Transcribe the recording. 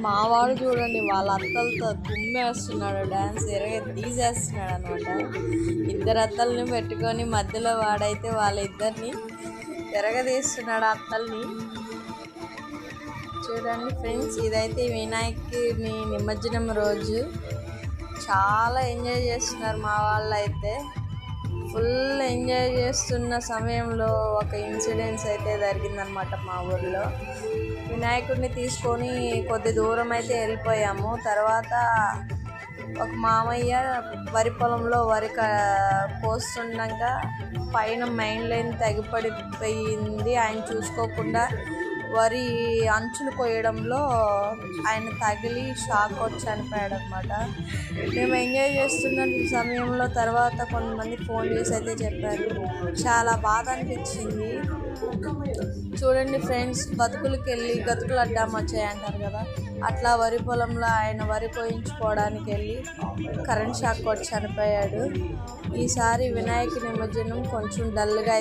మావాడు చూడండి వాళ్ళ అత్తలతో కుమ్మేస్తున్నాడు, డ్యాన్స్ తీసేస్తున్నాడు అనమాట. ఇద్దరు అత్తల్ని పెట్టుకొని మధ్యలో వాడైతే వాళ్ళిద్దరిని తిరగదీస్తున్నాడు అత్తల్ని. చూడండి ఫ్రెండ్స్, ఇదైతే వినాయకుని నిమజ్జనం రోజు. చాలా ఎంజాయ్ చేస్తున్నారు మా వాళ్ళు అయితే. ఫుల్ ఎంజాయ్ చేస్తున్న సమయంలో ఒక ఇన్సిడెంట్స్ అయితే జరిగిందనమాట మా ఊర్లో. వినాయకుడిని తీసుకొని కొద్ది దూరం అయితే వెళ్ళిపోయాము. తర్వాత ఒక మామయ్య వరి పొలంలో కోస్తుండగా పైన మెయిన్ లైన్ తెగిపడిపోయింది. ఆయన చూసుకోకుండా వరి అంచులు కొయ్యడంలో ఆయన తగిలి షాక్ వచ్చి చనిపోయాడు అనమాట. మేము ఎంజాయ్ చేస్తున్న సమయంలో తర్వాత కొంతమంది ఫోన్ చేసి అయితే చెప్పారు. చాలా బాధ అనిపించింది. చూడండి ఫ్రెండ్స్, గతుకులు అడ్డాము వచ్చాయంటారు కదా, అట్లా వరి పొలంలో ఆయన వరి కోయించుకోవడానికి వెళ్ళి కరెంట్ షాక్ కొట్టి చనిపోయాడు. ఈసారి వినాయక నిమజ్జనం కొంచెం డల్గా